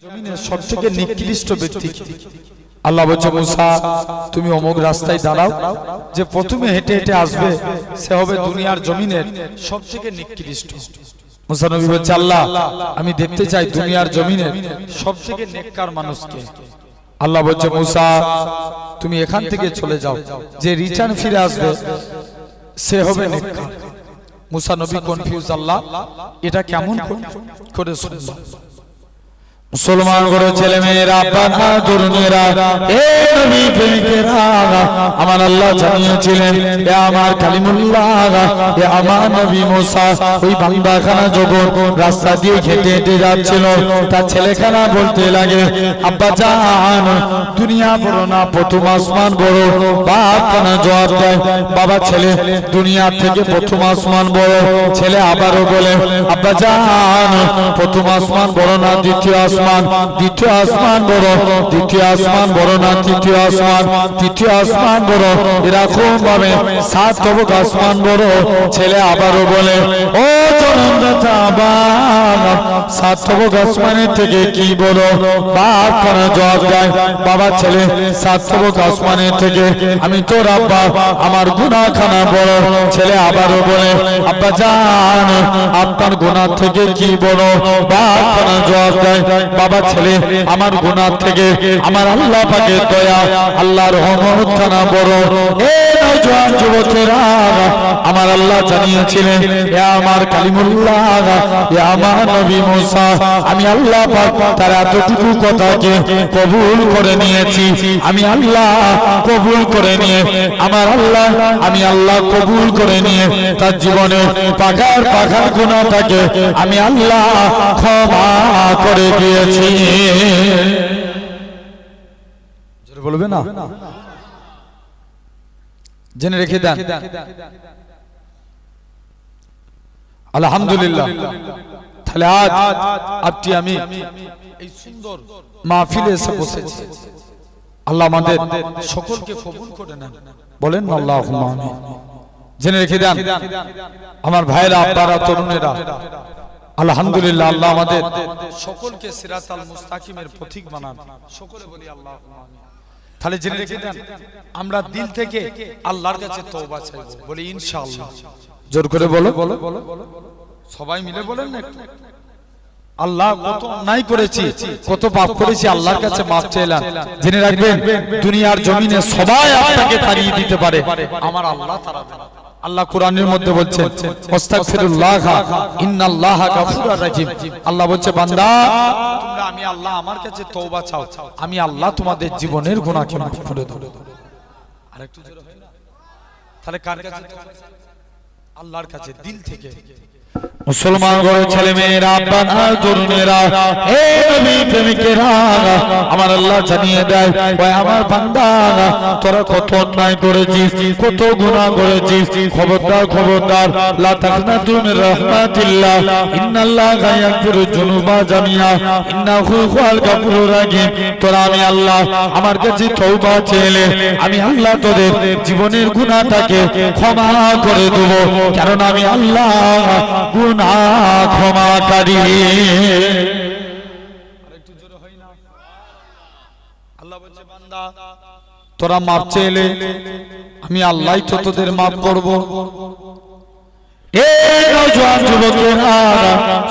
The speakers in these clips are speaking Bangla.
জমিনের সবথেকে নিকৃষ্ট ব্যক্তি আল্লাহ বলছে মুসা তুমি অমুক রাস্তায় দাঁড়াও, যে প্রথমে হেঁটে হেঁটে আসবে সে হবে দুনিয়ার জমিনের সবথেকে নিকৃষ্ট। মুসা নবী বলছে আল্লাহ আমি দেখতে চাই দুনিয়ার জমিনের সবথেকে নেককার মানুষকে। আল্লাহ বলছে মুসা তুমি এখান থেকে চলে যাও, যে রিটার্ন ফিরে আসবে সে হবে নেককার। মুসা নবী কনফিউজ, আল্লাহ এটা কেমন করে শুনলাম? মুসলমান করে ছেলে মেয়েরা বাধা তরুণেরা এ নবী প্রেমিকেরা আমার আল্লাহ জানিয়েছিলেন এ আমার কালিমুল্লাহ এ আমার নবী মুসা ওই বান্দাখানা যখন রাস্তা দিয়ে হেঁটে হেঁটে যাচ্ছিল তার ছেলেখানা বলতে লাগে আব্বা জান দুনিয়া বড় না প্রথম আসমান বড়। বাপখানা জবাব দেয় বাবা ছেলে দুনিয়া থেকে প্রথম আসমান বড়। ছেলে আবারও বলে আব্বা জান প্রথম আসমান বড় না দ্বিতীয় আসমান, দ্বিতীয় আসমান বড়। দ্বিতীয় আসমান বড় না তৃতীয় আসমান, তৃতীয় আসমান বড়। এরকম ভাবে সাত তবক আসমান বড়। ছেলে আবারও বলে ও জনতা সাত তবক আসমানের থেকে কি বড়? বাপ খানা জবাব দেয় বাবা ছেলে সাত তবক আসমানের থেকে আমি তোর আব্বা আমার গুনাহখানা বড়। ছেলে আবারও বলে আব্বা জান আপনার গুনাহ থেকে কি বড়? বাপ খানা জবাব দেয় বাবা ছেলে আমার গুনাহ থেকে আমার আল্লাহ পাকের দয়া আল্লাহর রহমত খানা বড়। এ নওজোয়ান যুবকেরা আমার আল্লাহ জানিয়েছিলেন এ আমার কালিমুল্লাহ এ আমার নবী মুসা আমি আল্লাহ পাক তার এতটুকু কথাকে কবুল করে নিয়েছি। আমি আল্লাহ কবুল করে নিয়ে আমার আল্লাহ আমি আল্লাহ কবুল করে নিয়ে তার জীবনে পাখার পাখার গুনাহটাকে আমি আল্লাহ ক্ষমা করে দিয়েছি। বলবে না জেনে রেখে দেন আলহামদুলিল্লাহ। তাহলে আজ আপনি আমি এই সুন্দর মাহফিলে এসে বসেছি, আল্লাহ আমাদের সকলকে কবুল করে নেন, বলেন আল্লাহুম্মা আমিন। জেনে রেখে দেন আমার ভাইরা আপনারা তরুণেরা আলহামদুলিল্লাহ আল্লাহ আমাদের সকলকে সিরাতাল মুস্তাকিমের পথিক বানান, সকলে বলি আল্লাহুম্মা আমিন। তাহলে জেনে রেখে দেন আমরা দিল থেকে আল্লাহর কাছে তওবা চাইবো, বলি ইনশাআল্লাহ। জোর করে বলো সবাই মিলে বলেন না একটু আল্লাহ কত অন্যায় করেছি কত পাপ করেছি আল্লাহর কাছে মাফ চাইলাম। জেনে রাখবেন দুনিয়ার জমিনে সবাই আপনাকে তাড়িয়ে দিতে পারে, আমার আল্লাহ তাড়াবে না। আল্লাহ কোরআনের মধ্যে বলছেন আস্তাগফিরুল্লাহ ইন্নাল্লাহা গাফুরুর রহিম। আল্লাহ বলছে বান্দা তোমরা আমি আল্লাহ আমার কাছে তওবা চাও, আমি আল্লাহ তোমাদের জীবনের গুনাহকে মাফ করে দেব। আরেকটু জোরে হয় না? তাহলে কার কাছে তওবা চাই? আল্লাহর কাছে দিল থেকে। মুসলমান ঘরের ছেলে মেয়েরা বাবা তরুণেরা হে নবী প্রেমিকেরা আমার আল্লাহ জানিয়ে দেয় ওই আমার বান্দা তোরা কত অন্যায় করেছিস কত গুনাহ করেছিস, খবরদার খবরদার লা তাকনাতু মির রাহমাতিল্লাহ ইন্নাল্লাহা ইয়াগফিরু যুনুবা জামিআ ইন্নাহু হুয়াল গাফুরুর রহিম। তোরা আমি আল্লাহ আমার কাছে তওবা চাইলে আমি আল্লাহ তোদের জীবনের গুনাহটাকে ক্ষমা করে দেব, কারণ আমি আল্লাহ গুনাহ ক্ষমাকারী। আরেকটু জোরে হয় না? আল্লাহ বলছে বান্দা তোরা মাপ চাইলে আমি আল্লাহই তো তোদের মাফ করব।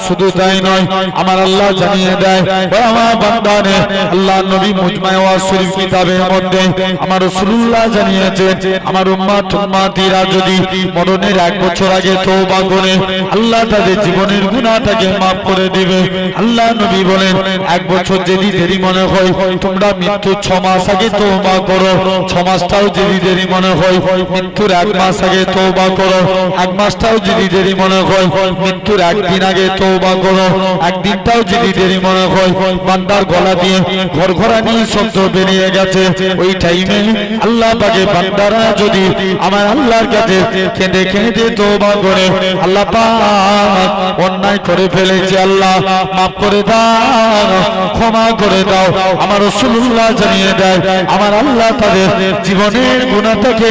শুধু তাই নয় আমার আল্লাহ জানিয়ে দেয় আমার বান্দারে আল্লাহ নবী মুজমায়ে ওয়াজ শরীফ কিতাবের মধ্যে আমার রাসূলুল্লাহ জানিয়েছেন আমার উম্মতীরা যদি মরণের 1 বছর আগে তওবা করে আল্লাহ তাদের জীবনের গুনাহটাকে maaf করে দিবে। আল্লাহ নবী বলেন 1 বছর যদি দেরি মনে হয় তোমরা মৃত্যুর 6 মাস আগে তওবা করো, 6 মাসটাও যদি দেরি মনে হয় মৃত্যুর 1 মাস আগে তওবা করো, 1 মাসটাও যদি দেরি মনে হয় মৃত্যুর 1 দিন আগে তওবা করো, 1 দিনটাও যদি দেরি মনে হয় বান্দার গলা দিয়ে ঘরঘরানি শব্দ বেরিয়ে গেছে ওই টাইমে আল্লাহ পাকে বান্দারা যদি আমার আল্লাহর কাছে কেঁদে কেঁদে তওবা করে আল্লাহ পাক অন্যায় করে ফেলেছি আল্লাহ মাফ করে দাও ক্ষমা করে দাও, আমার রাসূলুল্লাহ জানিয়ে দেয় আমার আল্লাহ তাদের জীবনের গুনাহটাকে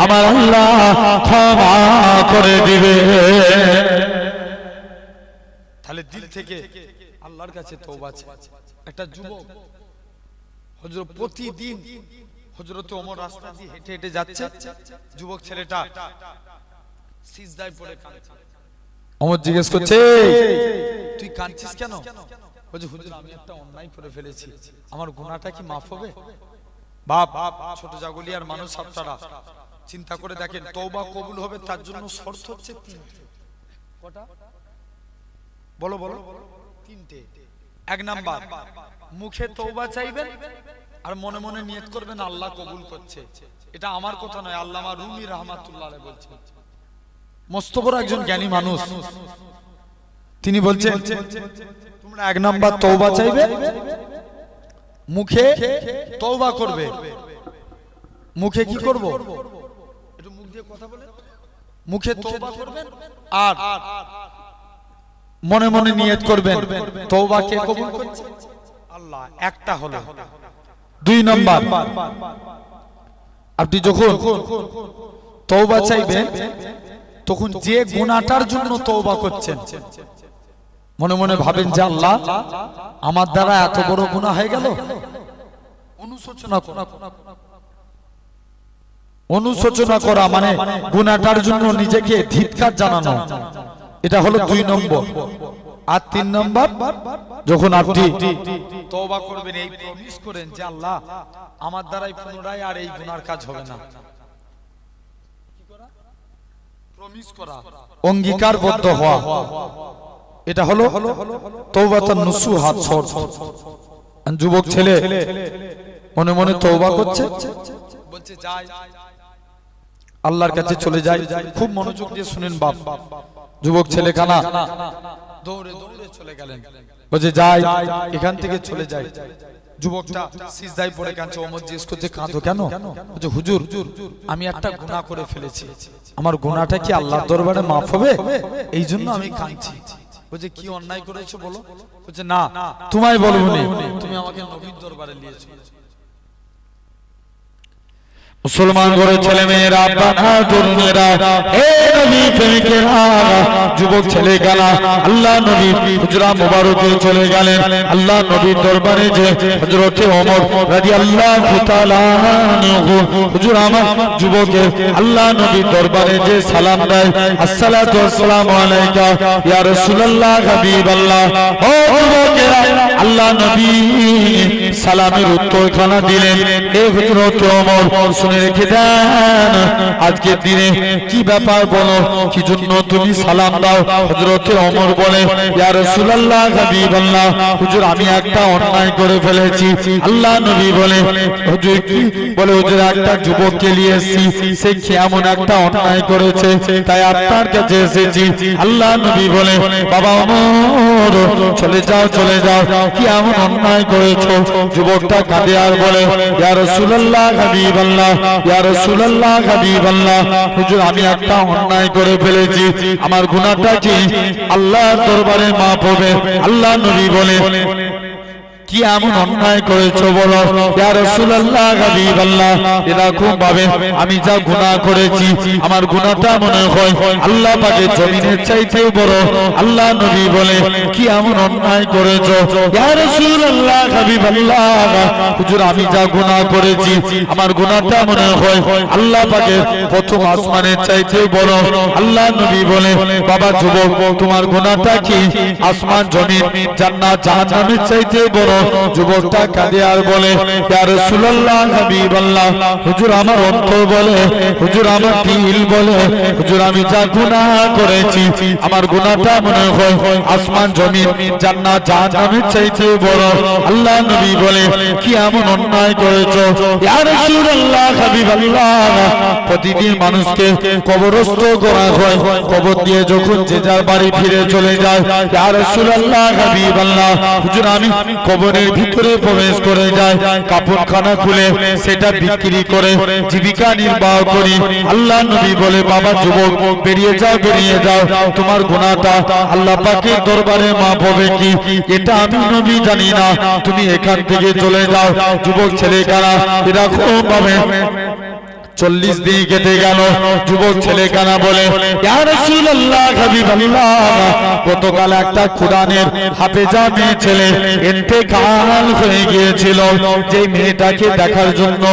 আমার আল্লাহ ক্ষমা করে দিবে। তাহলে দিল থেকে আল্লাহর কাছে তওবা চায়। একটা যুবক হযরত প্রতিদিন হযরত ওমর রাস্তা দিয়ে হেঁটে হেঁটে যাচ্ছে, যুবক ছেলেটা সিজদায় পড়ে কাঁদছে। ওমর জিজ্ঞেস করছে, তুই কাঁদছিস কেন? বলছে, হুজুর আমি একটা অন্যায় করে ফেলেছি, আমার গুনাহটা কি মাফ হবে? বাপ ছোট জাগুলিয়ার মানুষ আপনারা চিন্তা করে দেখেন, তওবা কবুল হবে তার জন্য শর্ত হচ্ছে তিনটে। কটা বলো বলো? তিনটে। এক নাম্বার, মুখে তওবা চাইবেন আর মনে মনে নিয়ত করবেন আল্লাহ কবুল করছে। এটা আমার কথা নয়, আল্লামা রুমি রাহমাতুল্লাহ আলাইহি বলছেন, মস্ত বড় একজন জ্ঞানী মানুষ। তিনি বলছেন তোমরা এক নাম্বার তওবা চাইবে, মুখে তওবা করবে। মুখে কি করব? একটু মুখ দিয়ে কথা বলে। মুখে তওবা করবেন আর মনে মনে নিয়ত করবেন তওবা কে কবুল করছে? আল্লাহ। একটা হলো। দুই নাম্বার, আপনি যখন তওবা চাইবেন তখন যে গুনাহটার জন্য তওবা করছেন মনে মনে ভাবেন যে আল্লাহ আমার দ্বারা এত বড় গুনাহ হয়ে গেল, অনুশোচনা করা মানে গুনাহটার জন্য নিজেকে ধিক্কার জানানো। এটা হলো দুই নম্বর। আর তিন নম্বর, যখন আপনি তওবা করবেন এই প্রমিস করেন যে আল্লাহ আমার দ্বারাই পুনরায় আর এই গুনার কাজ হবে না। কি করা? প্রমিস করা, অঙ্গীকারবদ্ধ হওয়া। এটা হলো তওবাতুন নুসুহাত শর্ত। যুবক ছেলে মনে মনে তওবা করছে, বলছে যাই আল্লাহর কাছে চলে যাই। খুব মনোযোগ দিয়ে শুনেন বাপ। যুবক ছেলে কানা দৌড়ে দৌড়ে চলে গেলেন, বলছে যাই এখান থেকে চলে যাই। যুবকটা সিজদায় পড়ে কাঁদছে। ওমর জিজ্ঞেস করছে, কাঁদো কেন? বলছে, হুজুর আমি একটা গুনাহ করে ফেলেছি, আমার গুনাহটা কি আল্লাহর দরবারে মাফ হবে? এই জন্য আমি কাঁদছি। বলছে, কি অন্যায় করেছো বলো? বলছে, না তোমায় বলবনি, তুমি আমাকে নবীর দরবারে নিয়েছো। মুসলমান ঘরে ছেলে মেয়েরা, বাবা তরুণেরা, হে নবী প্রেমিকেরা, যুবক ছেলে গালা আল্লাহ নবী হুজরা মুবারকে চলে গেলেন। আল্লাহ নবীর দরবারে যে হযরতে ওমর রাদিয়াল্লাহু তাআলা আনহু হুজুর আমার যুবকের আল্লাহ নবীর দরবারে যে সালাম দেয়, আসসালাতু ওয়াসসালামু আলাইকা ইয়া রাসূলুল্লাহ হাবিবাল্লাহ। ও যুবকেরা, আল্লাহ নবী সালামের উত্তরখানা দিলেন, হে হযরতে ওমর শুনে রেখে দেন, আজকের দিনে কি ব্যাপার বলো, কি জন্য তুমি সালাম দাও? হযরতে ওমর বলে, ইয়া রাসূলুল্লাহ হাবিবাল্লাহ, হুজুর আমি একটা অন্যায় করে ফেলেছি। আল্লাহ নবী বলে, হুজুর কি? বলে, হুজুর একটা যুবককে নিয়ে এসেছি, সে কেমন একটা অন্যায় করেছে তাই আপনার কাছে এসেছি। আল্লাহ নবী বলে, বাবা ওমর চলে যাও চলে যাও, কি এমন অন্যায় করেছো? যুবকটা কাঁদে আর বলে, ইয়া রাসূলুল্লাহ হাবিবাল্লাহ, ইয়া রাসূলুল্লাহ হাবিবাল্লাহ, হুজুর আমি একটা অন্যায় করে ফেলেছি, আমার গুনাহটা কি আল্লাহর দরবারে মাফ হবে? আল্লাহ নবী বলে, কি এমন অন্যায় করেছো বলো? ইয়া রাসূলুল্লাহ হাবিবাল্লাহ, এরকম ভাবে আমি যা গুনাহ করেছি আমার গুনাহটা মনে হয় আল্লাহ পাকের জমিনের চাইতেও বড়। আল্লাহ নবী বলে, কি এমন অন্যায় করেছো? ইয়া রাসূলুল্লাহ হাবিবাল্লাহ, হুজুর আমি যা গুনাহ করেছি আমার গুনাহটা মনে হয় আল্লাহ পাকের প্রথম আসমানের চাইতেও বড়। আল্লাহ নবী বলে, বাবা যুবক তোমার গুনাহটা কি আসমান জমিন জান্নাত জাহান্নামের চাইতেও বড়? যুবকটা কাঁদে আর বলে, ইয়া রাসূলুল্লাহ হাবিবাল্লাহ, হুজুর আমার অন্তর বলে, হুজুর আমার দিল বলে, হুজুর আমি যা গুনাহ করেছি আমার গুনাহটা মনে হয় আসমান জমিন জান্নাত জাহান্নামের চাইতে বড়। আল্লাহ নবী বলে, কি এমন অন্যায় করেছো? ইয়া রাসূলুল্লাহ হাবিবাল্লাহ, প্রতিদিন মানুষকে কবরস্থ করা হয়, কবর দিয়ে যখন যে যার বাড়ি ফিরে চলে যায়, ইয়া রাসূলুল্লাহ হাবিবাল্লাহ, হুজুর আমি কবরের ভিতরে প্রবেশ করে যায়, কাপড়খানা খুলে সেটা বিক্রি করে জীবিকা নির্বাহ করি। আল্লাহ নবী বলে, বাবা যুবক বেরিয়ে যাও বেরিয়ে যাও, তোমার গুনাহটা আল্লাহ পাকের দরবারে মাফ হবে কি এটা আমি নবী জানি না, তুমি এখান থেকে চলে যাও। যুবক ছেলে কারা এরকম ভাবে 40 দিন কেটে গেল। যুবক ছেলে কানা বলে, ইয়া রাসূলুল্লাহ হাবিবাল্লাহ, গতকাল একটা কুরআনের হাফেজা মেয়ে ছেলে ইন্তেকাল হয়ে গিয়েছিল। যে মেয়েটাকে দেখার জন্য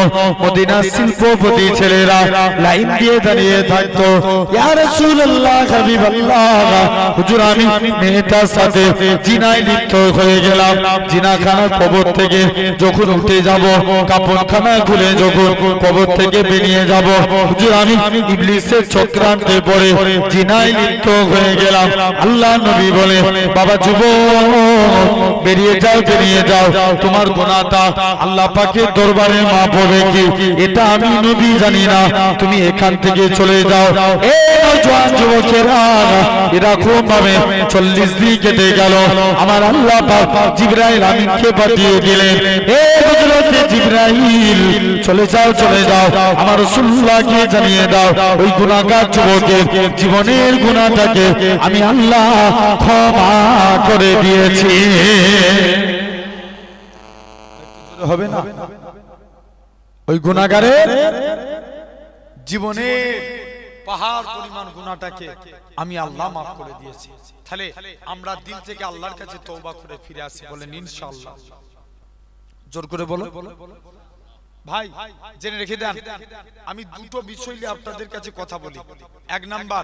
মদিনার শিল্পপতি ছেলেরা লাইন দিয়ে দাঁড়িয়ে থাকতো। ইয়া রাসূলুল্লাহ হাবিবাল্লাহ, হুজুর আমি মেয়েটার সাথে জিনায় লিপ্ত হয়ে গেলাম। জিনাখানার কবর থেকে যখন উঠে যাব, কাপড়খানা খুলে যখন কবর থেকে বেরিয়ে যাব, হুজুর আমি ইবলিসের চক্রান্তে পড়ে জিনায় লিপ্ত হয়ে গেলাম। আল্লাহ নবী বলে, বাবা যুবক, বেরিয়ে যাও, বেরিয়ে যাও, তোমার গুনাহটা আল্লাহ পাকের দরবারে মাফ হবে কি এটা আমি নবী জানি না, তুমি এখান থেকে চলে যাও। এই নওজোয়ান যুবকেরা এরকম ভাবে 40 দিন কেটে গেল। আমার আল্লাহ পাক জিবরাইল আমিনকে পাঠিয়ে দিলেন, এ হযরত জিবরাইল, চলে যাও, চলে যাও, আমার রাসূলুল্লাহকে জানিয়ে দাও ওই গুনাহগার যুবকের জীবনের গুনাহটাকে আমি আল্লাহ ক্ষমা করে দিয়েছি। হবে না? ওই গুনাহগারের জীবনের পাহাড় পরিমাণ গুনাহটাকে আমি আল্লাহ মাফ করে দিয়েছি। তাহলে আমরা দিল থেকে আল্লাহর কাছে তওবা করে ফিরে আসি, বলেন ইনশাআল্লাহ। জোর করে বলো ভাই, জেনে রেখে দেন, আমি দুটো বিষয় নিয়ে আপনাদের কাছে কথা বলি। এক নাম্বার,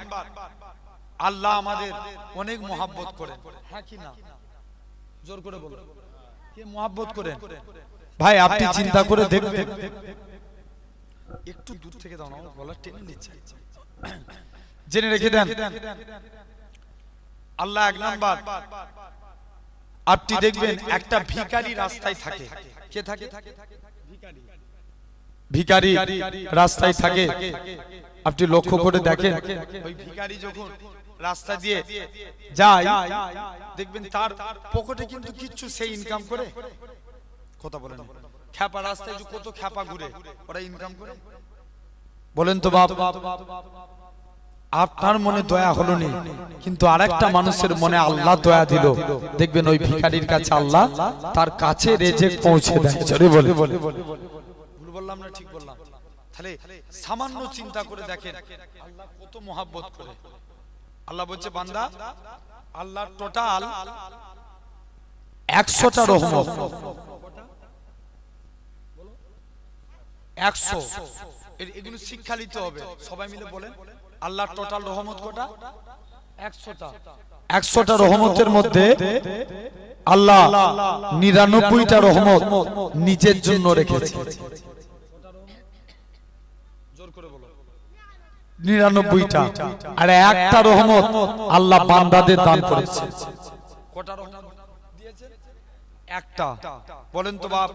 আল্লাহ আমাদের অনেক মহব্বত করেন, হ্যাঁ কি না? জোর করে বলো, কে মহব্বত করেন? ভাই আপনি চিন্তা করে দেখবেন, একটু দূর থেকে দাও না, গলা টেনে নিচ্ছে। জেনে রেখে দেন, আল্লাহ এক নাম্বার, আপনি দেখবেন একটা ভিখারি রাস্তায় থাকে। কে থাকে? ভিখারি রাস্তায় থাকে। আপনি লক্ষ্য করে দেখেন, ওই ভিখারি যখন রাস্তা দিয়ে যায়, দেখবেন তার পকেটে কিন্তু কিচ্ছু সেই ইনকাম করে, কথা বলেন, খ্যাপা রাস্তায় কত খ্যাপা ঘুরে, ওরা ইনকাম করে। বলেন তো বাপ, আপনার মনে দয়া হলো না, কিন্তু আরেকটা মানুষের মনে আল্লাহ দয়া দিল। দেখবেন ওই ভিখারির কাছে আল্লাহ তার কাছে রেজেক পৌঁছে দেয়। চলে বলে, ভুল বললাম না ঠিক বললাম? তাহলে সামান্য চিন্তা করে দেখেন আল্লাহ কত মহব্বত করে। আল্লাহ বলছে, বান্দা, আল্লাহ টোটাল 100টা রহমত, 100, এগুলো শিক্ষা নিতে হবে। সবাই মিলে বলেন, আল্লাহর টোটাল রহমত কটা? 100টা। 100টা রহমতের মধ্যে আল্লাহ 99টা রহমত নিজের জন্য রেখেছে। জোর করে বলো, 99টা। আর একটা রহমত আল্লাহ বান্দাদের দান করেছে। কটা রহমত দিয়েছে? একটা। বলেন তো বাপ,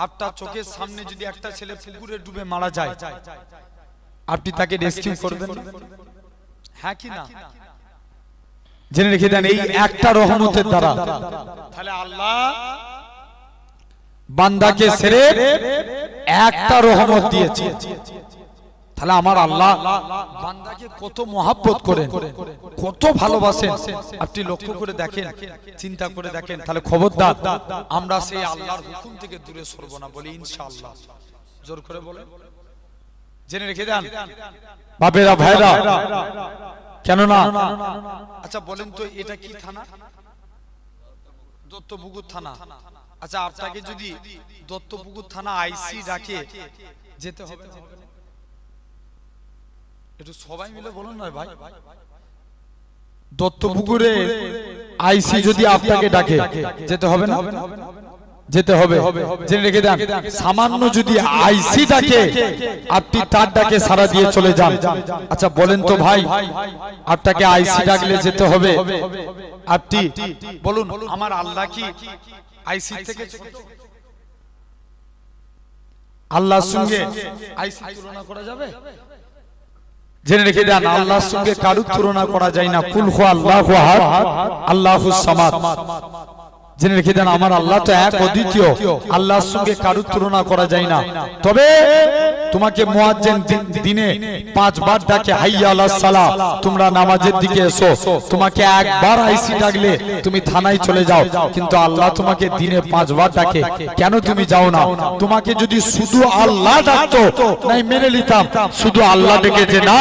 আপনার চোখের সামনে যদি একটা ছেলে পুকুরে ডুবে মারা যায়, আপনি তাকে রেস্কিউ করবেন, হ্যাঁ কি না? জেনে রেখে দেন, এই একটা রহমতের দ্বারা তাহলে আল্লাহ বান্দাকে ছেড়ে একটা রহমত দিয়েছে। তাহলে আমার আল্লাহ বান্দাকে কত মহব্বত করেন, কত ভালোবাসেন, আপনি লক্ষ্য করে দেখেন, চিন্তা করে দেখেন। তাহলে খবরদার আমরা সেই আল্লাহর হুকুম থেকে দূরে সরব না, বলি ইনশাআল্লাহ। জোর করে বলেন, জেনে রেখে দেন বাপেরা ভাইরা, কেন না? আচ্ছা বলেন তো, এটা কি থানা? দত্তপুকুর থানা। আচ্ছা আপনাকে যদি দত্তপুকুর থানা আইসি ডাকে, যেতে হবে? একটু সবাই মিলে বলুন না ভাই। দত্তপুকুরে আইসি যদি আপনাকে ডাকে, যেতে হবে না? যেতে হবে। জেনে রেখে দেন, সামান্য যদি আইসি ডাকে, আপনি তার ডাকে সাড়া দিয়ে চলে যান। আচ্ছা বলেন তো ভাই, আপনাকে আইসি ডাকলে যেতে হবে, আপনি বলুন, আমার আল্লাহ কি আইসি থেকে? আল্লাহর সঙ্গে আইসি তুলনা করা যাবে? জেনে রেখে দেন, আল্লাহর সঙ্গে কারুর তুলনা করা যায় না। কুল হু আল্লাহু আহাদ, আল্লাহুস সামাদ। জেনে রেখে দেন, আমার আল্লাহ তো এক অদ্বিতীয়, আল্লাহর সঙ্গে কারুর তুলনা করা যায় না। তবে তোমাকে মুয়াজ্জিন দিনে 5 বার ডাকে হাইয়া আলাস সালাহ, তোমরা নামাজের দিকে এসো, তোমাকে একবার আইসি ডাকলে তুমি থানায় চলে যাও, কিন্তু আল্লাহ তোমাকে দিনে 5 বার ডাকে, কেন তুমি যাও না? তোমাকে যদি শুধু আল্লাহ ডাকতো নাই মেনে নিতাম, শুধু আল্লাহ ডেকেছে না,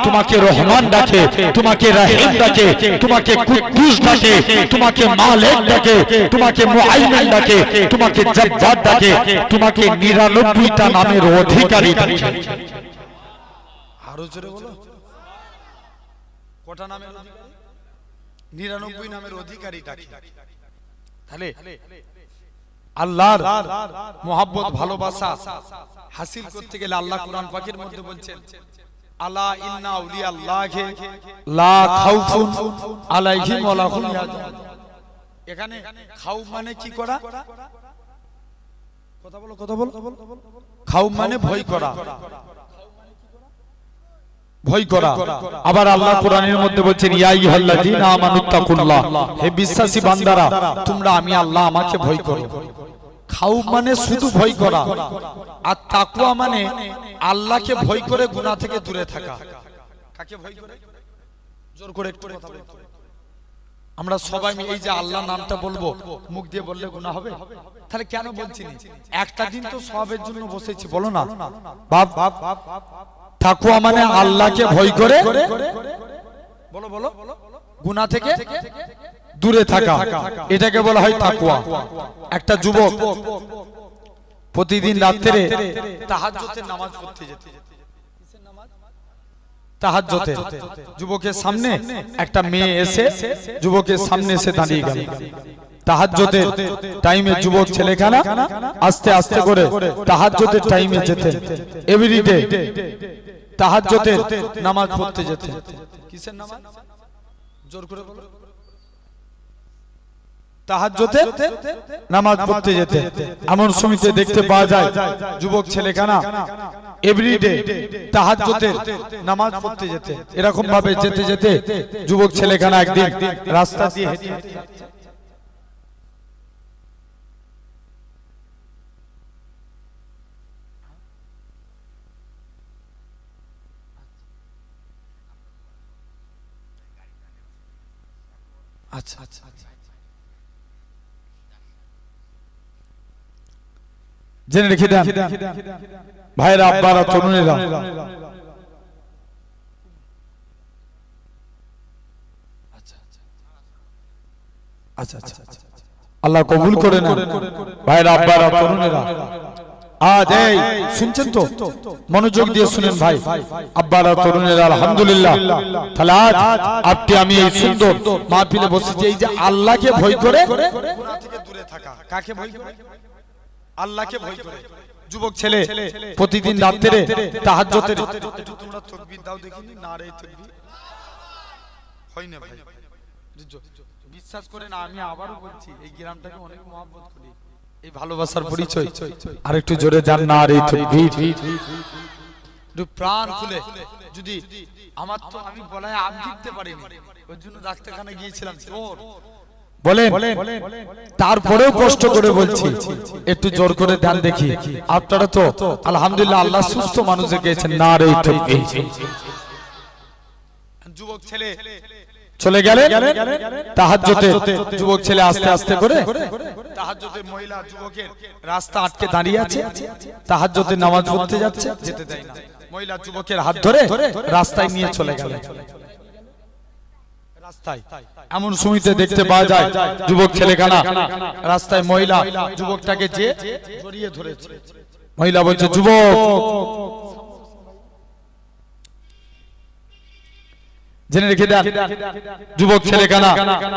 তোমাকে রহমান ডাকে, তোমাকে রহিম ডাকে, তোমাকে কুদ্দুস ডাকে, তোমাকে মালিক ডাকে, তোমাকে মুআইমিন ডাকে, তোমাকে জব্বার ডাকে, তোমাকে 99টা নামের অধিকারী ডাকে। আরো জোরে বলো, কটা নামের অধিকারী? 99 নামের অধিকারী ডাকে। তাহলে আল্লাহর মোহাব্বত ভালোবাসা হাসিল করতে গেলে আল্লাহ কোরআন পাকের মধ্যে বলছেন, আলা ইন্না আউলিয়া আল্লাহি লা খাউফুন আলাইহিম ওয়া লা হুম ইয়াহজানুন। এখানে খাউফ মানে কি করা? কথা বলো, কথা বলো। খাউফ মানে ভয় করা, ভয় করা। আবার আল্লাহ কোরআনের মধ্যে বলছেন, ইয়া আইয়ুহাল্লাযীনা আমানুত্তাকুল্লাহ, হে বিশ্বাসী বান্দারা তোমরা আমি আল্লাহ আমাকে ভয় করো। খাউফ মানে শুধু ভয় করা, আর তাকওয়া মানে আল্লাহকে ভয় করে গুনাহ থেকে দূরে থাকা। কাকে ভয় করে? জোর করে একটু কথা বলো। আমরা সবাই এই যে আল্লাহ নামটা বলবো, মুখ দিয়ে বললে গুনাহ হবে? তাহলে কেন বলছি না? একটা দিন তো সওয়াবের জন্য বসেছি, বলো না বাপ? তাকওয়া মানে আল্লাহকে ভয় করে, বলো বলো, গুনাহ থেকে দূরে থাকা, এটাকে বলা হয় তাকওয়া। একটা যুবক প্রতিদিন রাতে তাহাজ্জুদের নামাজ পড়তে যেত। তাহাজ্জুদে যুবকের সামনে একটা মেয়ে এসে যুবকের সামনে এসে দাঁড়িয়ে গেল। তাহাজ্জুদের টাইমে যুবক ছেলেখানা আস্তে আস্তে করে তাহাজ্জুদের টাইমে যেতেন, এভরিডে তাহাজ্জুদের নামাজ পড়তে যেতেন। কিসের নামাজ? জোর করে বলো। তাহাজ্জুদে নামাজ পড়তে যেতেন। এমন সময়তে দেখতে পাওয়া যায় যুবক ছেলেখানা এভরিডে তাহাজ্জুদের নামাজ পড়তে যেতে। এরকম ভাবে যেতে যেতে যুবক ছেলেখানা একদিন রাস্তা দিয়ে হেঁটে হেঁটে যাচ্ছে। আচ্ছা আচ্ছা, জেনে রেখে দেন ভাইরা, আব্বারা, তরুণেরা, আচ্ছা আচ্ছা, আল্লাহ কবুল করে নেন ভাইরা, আব্বারা, তরুণেরা। আজ এই শুনছেন তো, মনোযোগ দিয়ে শুনেন ভাই, আব্বারা, তরুণেরা, আলহামদুলিল্লাহ। তাহলে আজ আপনি আমি এই সুন্দর মাহফিলে বসেছি, এই যে আল্লাহকে ভয় করে গুনাহ থেকে দূরে থাকা। কাকে ভয় করে? আল্লাহকে ভয় করে। যুবক ছেলে প্রতিদিন রাতে তাহাজ্জুদের, একটু তোমরা তাকবীর দাও দেখিনি, নারে তাকবীর হয় না ভাই, বিশ্বাস করে না, আমি আবারও বলছি, এই গ্রামটাকে অনেক মহব্বত করি, এই ভালোবাসার পরিচয়। আর একটু জোরে জান, নারে তাকবীর। একটু প্রাণ খুলে, যদি আমার তো আমি বলায় আম জিততে পারিনি, ওর জন্য ডাক্তারখানা গিয়েছিলাম, বলেন তারপরেও কষ্ট করে বলছি, একটু জোর করে ধ্যান দেখি। আপনারা তো আলহামদুলিল্লাহ আল্লাহ সুস্থ মানুষকে গেছেন, নারে তাকবীর। যুবক ছেলে চলে গেলেন তাহাজ্জুদে, যুবক ছেলে আস্তে আস্তে করে তাহাজ্জুদে, মহিলা যুবকের রাস্তা আটকে দাঁড়িয়ে আছে, তাহাজ্জুদে নামাজ পড়তে যাচ্ছে, যেতে দেয় না। মহিলা যুবকের হাত ধরে রাস্তায় নিয়ে চলে গেলেন। রাস্তায় এমন সময়তে দেখতে পাওয়া যায় যুবক ছেলেখানা রাস্তায় মহিলা যুবকটাকে যে জড়িয়ে ধরেছে। মহিলা বলছে, যুবক, জেনে রেখে দেন, যুবক ছেলেখানা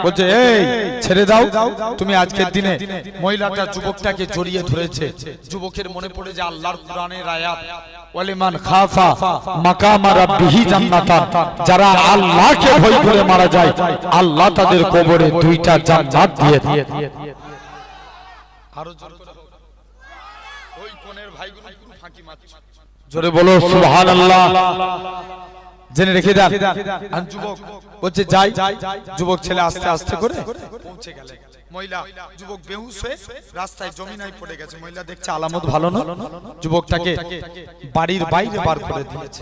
বলছে, এই ছেড়ে দাও তুমি। আজকের দিনে মহিলাটা যুবকটাকে জড়িয়ে ধরেছে। যুবকের মনে পড়ে যে আল্লাহর কোরআনের আয়াত, ওয়ালিমান খাফা মাকাম রাব্বিহি জান্নাতান, যারা আল্লাহকে ভয় করে মারা যায় আল্লাহ তাদের কবরে 2টা জান্নাত দিয়ে দেয়। আরো জোরে ওই কোণের ভাইগুলো ফাঁকি মারছে, জোরে বলো সুবহানাল্লাহ। জেনে রেখে দেন। আর যুবক বলছে যাই, যুবক ছেলে আস্তে আস্তে করে পৌঁছে গেল। মহিলা যুবক বেহুশ হয়ে রাস্তায় জমিনায় পড়ে গেছে। মহিলা দেখছে আলামত ভালো না, যুবকটাকে বাড়ির বাইরে বার করে দিয়েছে।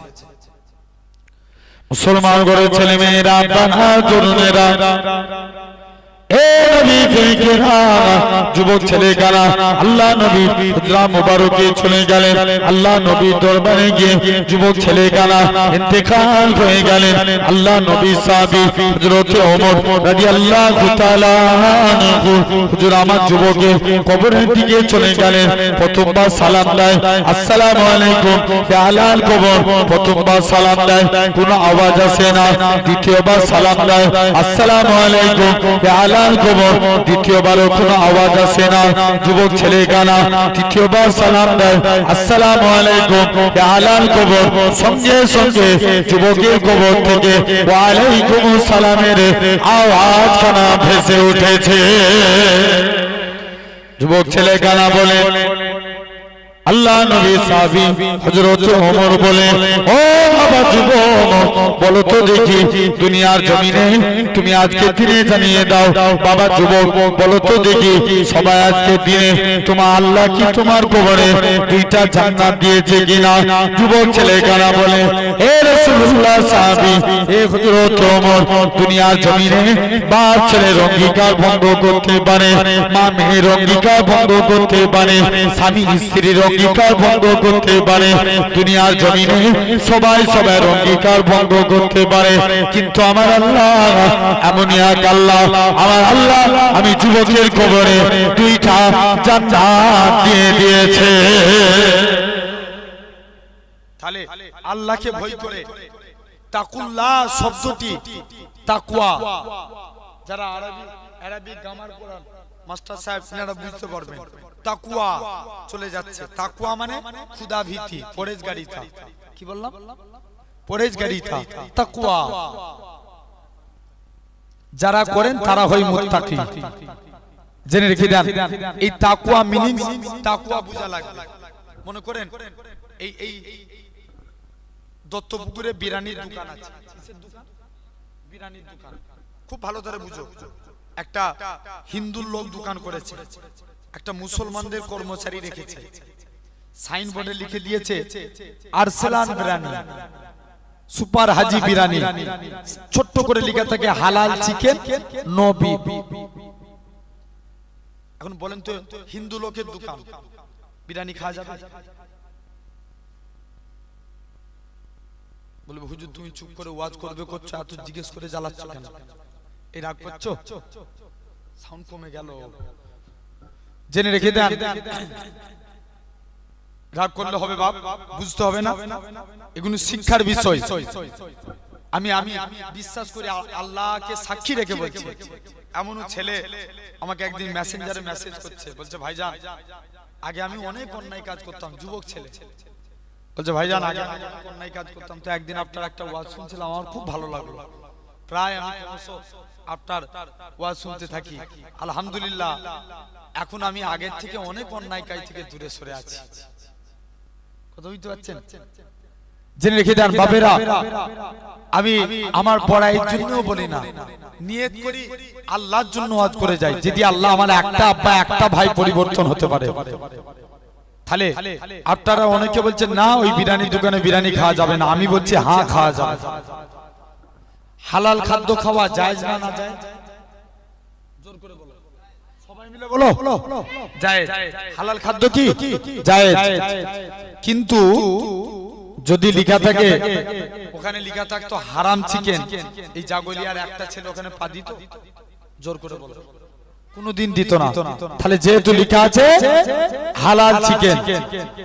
মুসলমান ঘরের ছেলে মেয়েরা, তরুণেরা, যুবক ছেলে গানা আল্লাহ নবী হুজরা মুবারকে চলে গেলেন। আল্লাহ নবী দরবারে গিয়ে যুবক ছেলে গানা ইন্তেকাল হয়ে গেলেন। আল্লাহ নবী সাহাবী হযরত ওমর রাদিয়াল্লাহু তাআলা আনহু হুজুর আমার যুবকের কবরের দিকে চলে গেলেন। প্রথমবার সালাম দেয়, আসসালামু আলাইকুম, আলাল কবর। প্রথমবার সালাম দেয়, কোনো আওয়াজ আসে না। দ্বিতীয়বার সালাম দেয়, আসসালামু আলাইকুম, আলাল কবর। দ্বিতীয়বারও কোনো আওয়াজ আসে না। যুবক ছেলে গানা তৃতীয়বার সালাম দেয়, আসসালামু আলাইকুম, আলাল কবর। সঙ্গে সঙ্গে যুবকের কবর থেকে ওয়া আলাইকুম সালামের আওয়াজ খানা ভেসে উঠেছে। যুবক ছেলে গানা বলে, আল্লাহ নবী সাহাবী হযরত ওমর বলে, ও বাবা যুবক, বলো তো দেখি দুনিয়ার জমিনে তুমি আজকে দিনে জানিয়ে দাও। বাবা যুবক, বলো তো দেখি সবাই আজকে দিনে তোমার আল্লাহ কি তোমার কবরে দুইটা জান্নাত দিয়েছে কিনা? যুবক ছেলে গানা বলে, হে রাসূলুল্লাহ সাহাবী, হে হযরত ওমর, দুনিয়ার জমিনে বাপ ছেলের অঙ্গীকার ভঙ্গ করতে পারে, মা মেয়ের অঙ্গীকার ভঙ্গ করতে পারে, স্বামী স্ত্রীর অঙ্গীকার ভঙ্গ করতে পারে, দুনিয়ার জমিনে সবাই সবার অঙ্গীকার ভঙ্গ করতে পারে, কিন্তু আমার আল্লাহ এমনই এক আল্লাহ, আমার আল্লাহ আমি যুবকের কবরে দুইটা জান্নাত দিয়ে দিয়েছে। তাহলে আল্লাহকে ভয় করে তাকুল্লাহ শব্দটি তাকওয়া, যারা আরবি গ্রামার পড়ান মাস্টার সাহেব আপনারা বুঝতে পারবেন। তাকওয়া চলে যাচ্ছে, তাকওয়া মানে খুদা ভীতি, পরেজগারিতা। কি বললাম? পরেজগারিতা, তাকওয়া যারা করেন তারা হয় মুত্তাকি। জেনে রেখে দেন, এই তাকওয়া মিনিং, তাকওয়া বোঝা লাগবে। মনে করেন এই দত্তপুকুরে বিরানির দোকান আছে, বিরানির দোকান, খুব ভালো করে বুঝো। একটা হিন্দুর লোক দোকান করেছে, একটা মুসলমানদের কর্মচারী রেখেছে, সাইনবোর্ডে লিখে দিয়েছে আরসালান বিরানি, সুপার হাজি বিরানি, ছোট্ট করে লেখা থাকে হালাল চিকেন নো বিফ। এখন বলেন তো হিন্দু লোকের দোকান বিরানি খাওয়া যাবে? বলবে হুজুর তুমি চুপ করে ওয়াজ করবে করছো, এত জিজ্ঞেস করে জ্বালাচ্ছ কেন? এই রাগ করছো? সাউন্ড কমে গেল। জেনে রেখে দেন, রাগ করলে হবে বাপ, বুঝতে হবে না, এগুলো শিক্ষার বিষয়। আমি বিশ্বাস করি, আল্লাহকে সাক্ষী রেখে বলছি, এমন ছেলে আমাকে একদিন মেসেঞ্জারে মেসেজ করছে, বলছে ভাইজান আগে আমি অনেক অন্যায় কাজ করতাম, যুবক ছেলে বলছে ভাইজান আগে অন্যায় কাজ করতাম, তো একদিন আপনার একটা ওয়াজ শুনছিলাম, আমার খুব ভালো লাগলো, প্রায় আমি আপনার ওয়াজ শুনতে থাকি, আলহামদুলিল্লাহ এখন আমি আগের থেকে অনেক অন্যায় কাজ থেকে দূরে সরে আছি। কথা বুঝতে পারছেন? জেনে রেখে দেন বাবেরা, আমি আমার পড়াইয়ের জন্য বলি না, নিয়ত করি আল্লাহর জন্য ওয়াজ করে যাই। যদি আল্লাহ আমার একটা আব্বা একটা ভাই পরিবর্তন হতে পারে, তাহলে আপনারা অনেকে বলছেন না ওই বিরিয়ানির দোকানে বিরিয়ানি খাওয়া যাবে না, আমি বলছি হ্যাঁ খাওয়া যাবে। হালাল খাদ্য খাওয়া জায়েজ না না জায়েজ? জোর করে বলো, সবাই মিলে বলো জায়েজ। হালাল খাদ্য কি জায়েজ, কিন্তু যদি লেখা থাকে, ওখানে লেখা থাকতো হারাম চিকেন, এই জাগলিয়ার একটা ছেলে ওখানে পা দিত? জোর করে বলো, কোনদিন দিত না। তাহলে যেহেতু লেখা আছে হালাল চিকেন,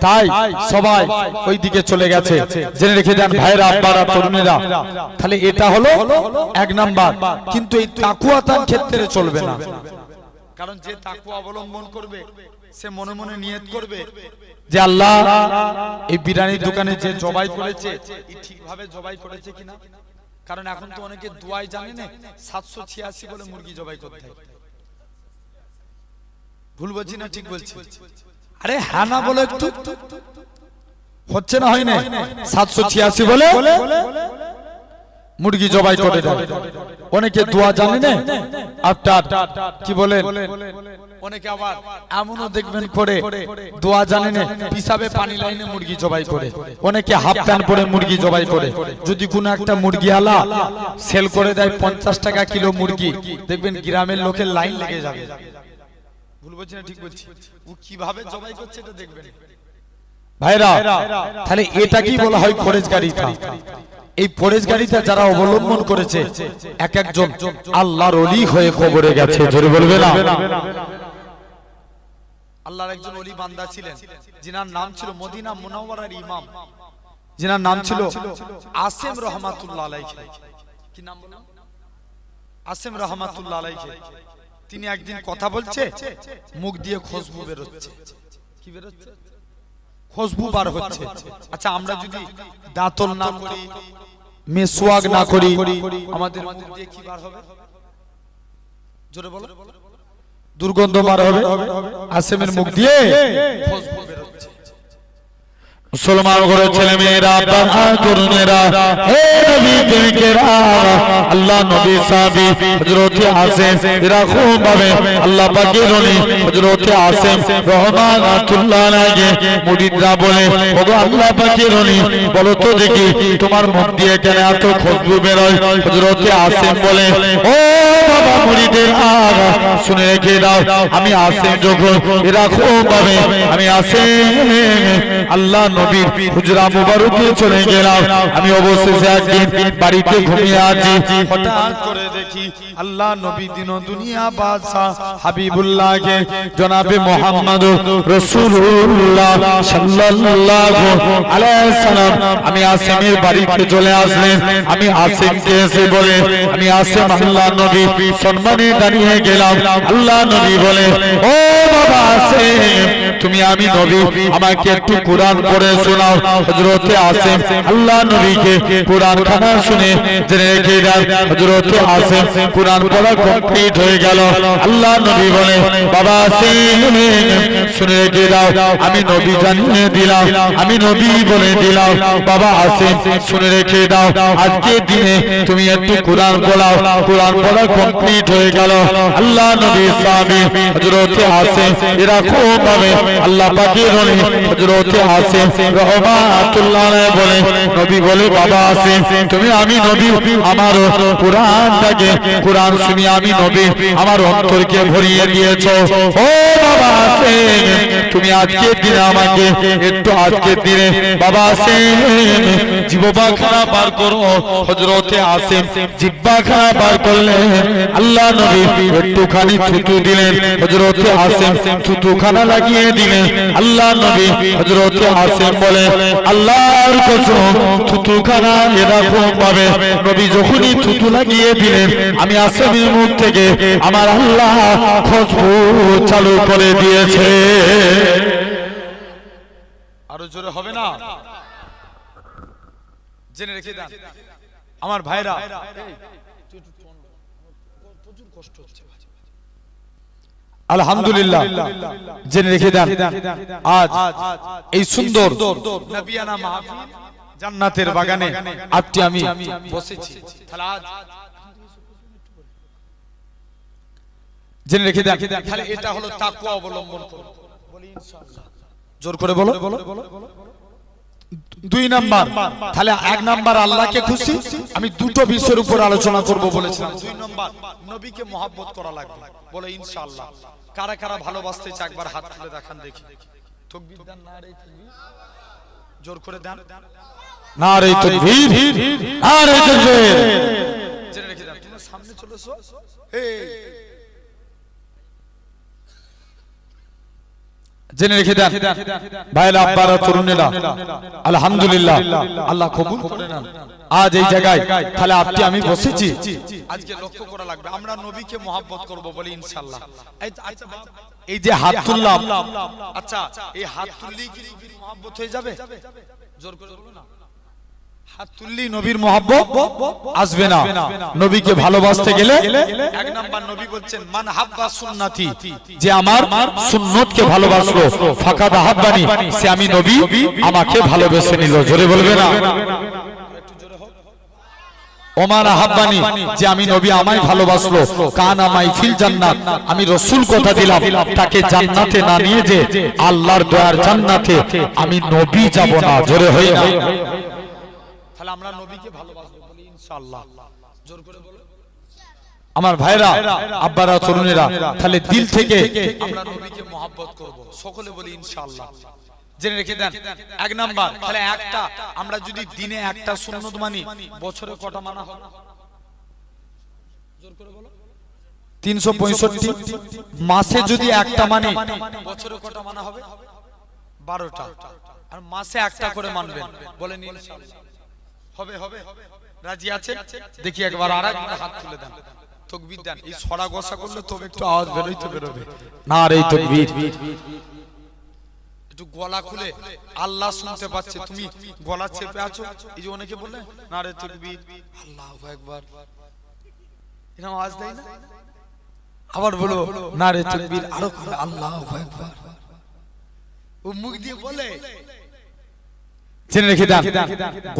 তাই সবাই ওই দিকে চলে গেছে। জেনে রেখে দেন ভাইরা, আব্বারা, তরুণেরা, তাহলে এটা হলো এক নাম্বার। কিন্তু এই তাকওয়া তার ক্ষেত্রে চলবে না, কারণ যে তাকওয়া অবলম্বন করবে সে মনে মনে নিয়ত করবে যে আল্লাহ এই বিরিয়ানির দোকানে যে জবাই করেছে এই ঠিকভাবে জবাই করেছে কিনা। কারণ এখন তো অনেকে দোয়াই জানে না, 786 বলে মুরগি জবাই করতে হয়। ভুল বলছি না ঠিক বলছি? আরে হ্যাঁ না বলে একটু হচ্ছে না, হয় না? 786 বলে মুরগি জবাই করে দেয়। অনেকে দোয়া জানে না, আপনার কি বলেন, অনেকে আবার এমনও দেখবেন করে দোয়া জানে না, পিসাবে পানি লাইনে মুরগি জবাই করে। অনেকে হাফ প্যান্ট পরে মুরগি জবাই করে। যদি কোনো একটা মুরগি আলা সেল করে দেয় 50 টাকা কিলো মুরগি, দেখবেন গ্রামের লোকের লাইন লেগে যাবে। ভুল বলছি না ঠিক বলছি? ও কিভাবে জবাই করছে এটা দেখবেন ভাইরা। তাহলে এটা কি বলা হয়? পরেশগারিতা। এই পরেশগারিতা যারা অবলম্বন করেছে এক একজন আল্লাহর ওলি হয়ে কবরে গেছে। জোরে বলবে না? আল্লাহর একজন ওলি বান্দা ছিলেন, যিনার নাম ছিল মদিনা মুনাওয়ারার ইমাম, যিনার নাম ছিল আসেম রহমাতুল্লাহ আলাইহি। কি নাম বললাম? আসেম রহমাতুল্লাহ আলাইহি। তিনি একদিন কথা বলছে, মুখ দিয়ে খুশবু বের হচ্ছে। কি বের হচ্ছে? খুশবু বার হচ্ছে। আচ্ছা, আমরা যদি দাঁতল না করি, মেসওয়াক না করি, আমাদের মুখ দিয়ে কি বার হবে? জোরে বলো। দুর্গন্ধ বার হবে। আসেমের মুখ দিয়ে খুশবু বের হচ্ছে। মুসলমান ঘরের ছেলে মেয়েরা, তরুণেরা, হে নবী প্রেমিকেরা, আল্লাহ নবী সাহাবী হযরত আসেম এরকম ভাবে আল্লাহ পাকের ওলি হযরত আসেম রহমাতুল্লাহ আলাইহি মুরিদরা বলে, ওগো আল্লাহ পাকের ওলি, বলো তো দেখি তোমার মুখ দিয়ে কেন এত খুশবু বের হয়? হযরত আসেম বলে, ও বাবা মুরিদেরা, শুনে রেখে দাও, আমি আসেম যখন এরকম ভাবে আমি আসেম আল্লাহ নবীর হুজরা মুবারকে চলে গেলাম, আমি অবশেষে একদিন বাড়িতে ঘুমিয়ে আছি, হঠাৎ করে দেখি আল্লাহ নবী দিন দুনিয়া বাদশা হাবিবুল্লাহকে জনাবে মুহাম্মদুর রাসূলুল্লাহ সাল্লাল্লাহু আলাইহি সাল্লাম আমি আসেমের বাড়িতে চলে আসলেন। আমি আসেমকে এসে বলে, আমি আসেম আল্লাহ নবী সম্মানে দাঁড়িয়ে গেলাম। আল্লাহ নবী বলে, ও বাবা আসেম, তুমি আমি নবী, আমাকে একটু কোরআন পড়ে শোনাও। হযরত আসেম আল্লাহ নবীকে কোরআন খানা শুনে জেনে রেখে দেন। হযরত আসেম কোরআন পড়া কমপ্লিট হয়ে গেল। আল্লাহ নবী বলে, বাবা আসেম শুনে রেখে দাও, আমি নবী জানিয়ে দিলাম, আমি নবী বলে দিলাম, বাবা আসেম শুনে রেখে দাও, আজকে দিনে তুমি একটু কোরআন পড়াও। কোরআন পড়া কমপ্লিট হয়ে গেল। আল্লাহ নবী সাহাবী হযরত আসেম এরকম ভাবে আল্লাহ পাকের ওলি হযরত আসেম রহমাতুল্লাহ আলাইহি বলে, নবী বলে, বাবা আসেম তুমি আমি নবী, আমার কোরআনটাকে কোরআন শুনি আমি নবী আমার অন্তরকে ভরিয়ে দিয়েছো। ও বাবা আসেম, তুমি আজকের দিনে আমাকে একটু আজকের দিনে বাবা আসেম জিহ্বা খানা বার করো। হযরত আসেম জিহ্বা খানা বার করলেন। আল্লাহ নবী একটুখানি থুতু দিলেন। হযরত আসেম থুতু খানা লাগিয়ে দিলেন। আল্লাহ নবী হযরত আসেম বলে, আল্লাহর কসম থুতু খানা এরকম ভাবে নবী যখনই থুতু লাগিয়ে দিলেন, আমি আসেমের মুখ থেকে আমার আল্লাহ খুশবু চালু করে দিয়েছে। আরো জোরে হবে না? জেনে রেখে দেন আমার ভাইরা, প্রচুর কষ্ট হচ্ছে। আলহামদুলিল্লাহ, জেনে রেখে দেন আজ এই সুন্দর নবিয়ানা মাহফিল জান্নাতের বাগানে আজকে আমি বসেছি। তাহলে আজ জেনে রেখে দেন, তাহলে এটা হলো তাকওয়া অবলম্বন করো। বলি ইনশাআল্লাহ, জোর করে বলো। 2 নাম্বার, তাহলে 1 নাম্বার আল্লাহকে খুশি, আমি দুটো বিষয়ের উপর আলোচনা করব বলেছিলাম। 2 নাম্বার নবীকে মহব্বত করা লাগবে। বলে ইনশাআল্লাহ। কারা কারা ভালোবাসতে চায় একবার হাত তুলে দেখান দেখি। তাকবীর দেন, নারে তাকবীর, জোর করে দেন, নারে তাকবীর, নারে তাকবীর। জেনে রেখে দেন, তুমি সামনে চলে এসো। জেনে রেখে দেন ভাইরা, আব্বারা, তরুণেরা, আলহামদুলিল্লাহ আল্লাহ কবুল করে নেন আজ এই জায়গায়। তাহলে আপনি আমি বসেছি, আজকে লক্ষ্য করা লাগবে আমরা নবীকে মহব্বত করব বলি ইনশাআল্লাহ। আচ্ছা, এই যে হাত তুললাম, আচ্ছা এই হাত তুললেই কি নবীর মহব্বত হয়ে যাবে? জোর করে বলো না। হাত তুললেই নবীর মহব্বত আসবে না। নবীকে ভালোবাসতে গেলে 1 নাম্বার নবী বলছেন, মান হাব্বা সুন্নতি, যে আমার সুন্নতকে ভালোবাসলো, ফাকাদ হাব্বানি, সে আমি নবী আমাকে ভালোবেসে নিল। জোরে বলবে না? একটু জোরে হোক। ওমান আহাব্বানি, যে আমি নবী আমায় ভালোবাসলো, কান আমায় ফিল জান্নাত, আমি রাসূল কথা দিলাম তাকে জান্নাতে না নিয়ে যে আল্লাহর দয়ার জান্নাতে আমি নবী যাব না। জোরে হই না। তাহলে আমরা নবীকে ভালোবাসবো বলি ইনশাআল্লাহ। জোর করে বলো আমার ভাইরা, আব্বারা, তরুণেরা, তাহলে দিল থেকে আমরা নবীকে মহব্বত করব, সকলে বলি ইনশাআল্লাহ। জেনে রেখে দেন, এক নাম্বার, তাহলে একটা আমরা যদি দিনে একটা সুন্নত মানি, বছরে কটা মানা হবে? জোর করে বলো। 365। মাসে যদি একটা মানি, বছরে কটা মানা হবে? 12টা। আর মাসে একটা করে মানবেন, বলেন ইনশাআল্লাহ। হবে হবে রাজি আছেন? দেখি একবার আরেকবার হাত তুলে দেন, তাকবীর দেন। এই ছড়া গোসা করলে তবে একটু আওয়াজ বেরোইতে বেরোবে। নারে তাকবীর। একটু গলা খুলে, আল্লাহ শুনতে পাচ্ছে, তুমি গলা চেপে আছো, এই যে অনেকে বললে নারে তাকবীর, আল্লাহু আকবার, এরকম আওয়াজ দেয় না? আবার বলো নারে তাকবীর, আরো আল্লাহু আকবার। ও মুখ দিয়ে বলে, জেনে রেখে দেন,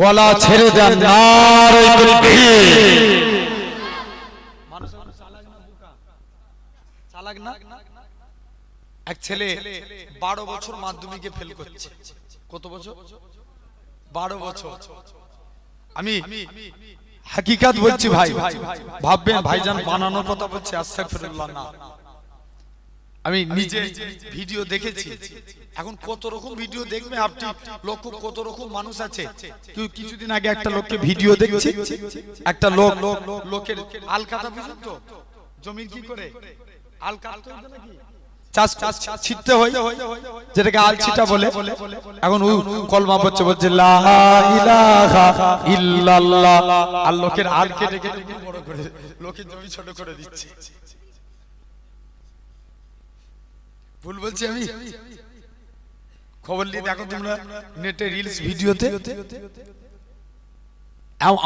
গলা ছেড়ে দেন, নারে তাকবীর। মানুষ চালাক না বোকা? চালাক না? এক ছেলে 12 বছর মাধ্যমিকে ফেল করছে। কত বছর? 12 বছর। আমি হাকিকাত বলছি ভাই, ভাববেন ভাইজান বানানোর কথা বলছে, আস্তাগফিরুল্লাহ না। আমি নিজে ভিডিও দেখেছি। এখন কত রকম ভিডিও দেখবে আপনি, লক্ষ কত রকম মানুষ আছে। কিছুদিন আগে একটা লোককে ভিডিও দেখছি, একটা লোকের আল কাটা পর্যন্ত জমির কি করে আল কাটতে হতো নাকি চাষ ছিটতে হয়, যেটাকে আল ছিটা বলে। এখন কলমা পড়ছে, বলছে লা ইলাহা ইল্লাল্লাহ, আর লোকের আল কেটে কেটে বড় করে লোকের জমি ছোট করে দিচ্ছে। ভুল বলছি আমি? খবর নিয়ে দেখো তোমরা নেটে, রিলস, ভিডিওতে।